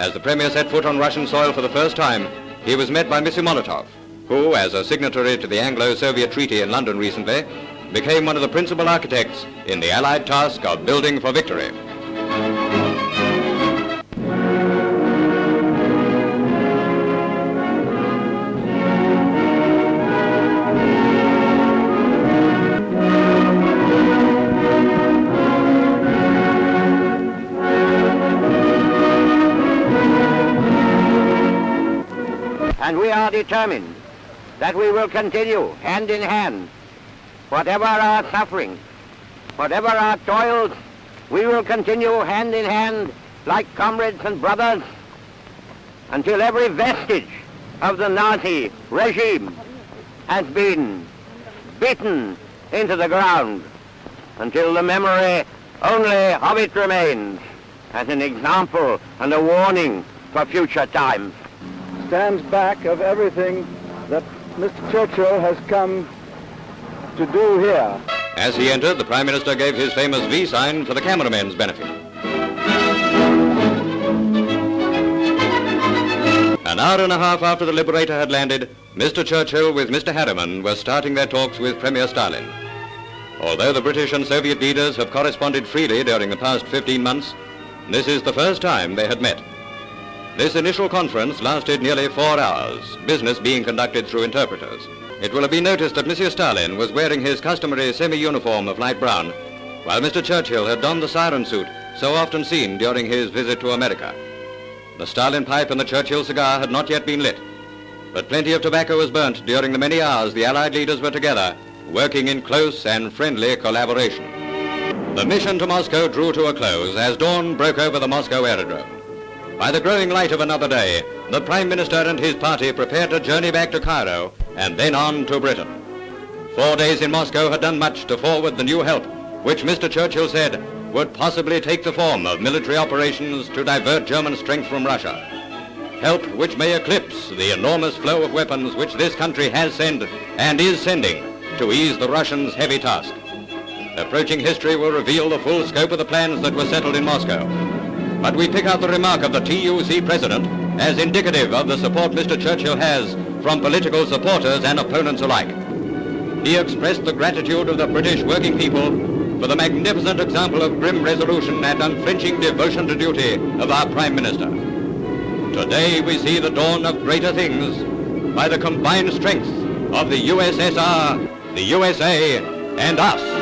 As the Premier set foot on Russian soil for the first time, he was met by Mr. Molotov, who, as a signatory to the Anglo-Soviet Treaty in London recently, became one of the principal architects in the Allied task of building for victory. And we are determined that we will continue hand in hand. Whatever our sufferings, whatever our toils, we will continue hand in hand like comrades and brothers until every vestige of the Nazi regime has been beaten into the ground, until the memory only of it remains as an example and a warning for future times. Stands back of everything that Mr. Churchill has come to do here. As he entered, the Prime Minister gave his famous V sign for the cameramen's benefit. An hour and a half after the Liberator had landed, Mr. Churchill with Mr. Harriman were starting their talks with Premier Stalin. Although the British and Soviet leaders have corresponded freely during the past 15 months, this is the first time they had met. This initial conference lasted nearly 4 hours, business being conducted through interpreters. It will have been noticed that Monsieur Stalin was wearing his customary semi-uniform of light brown, while Mr. Churchill had donned the siren suit so often seen during his visit to America. The Stalin pipe and the Churchill cigar had not yet been lit, but plenty of tobacco was burnt during the many hours the Allied leaders were together, working in close and friendly collaboration. The mission to Moscow drew to a close as dawn broke over the Moscow aerodrome. By the growing light of another day, the Prime Minister and his party prepared to journey back to Cairo and then on to Britain. 4 days in Moscow had done much to forward the new help, which Mr. Churchill said would possibly take the form of military operations to divert German strength from Russia. Help which may eclipse the enormous flow of weapons which this country has sent and is sending to ease the Russians' heavy task. Approaching history will reveal the full scope of the plans that were settled in Moscow. But we pick out the remark of the TUC president as indicative of the support Mr. Churchill has from political supporters and opponents alike. He expressed the gratitude of the British working people for the magnificent example of grim resolution and unflinching devotion to duty of our Prime Minister. Today we see the dawn of greater things by the combined strength of the USSR, the USA, and us.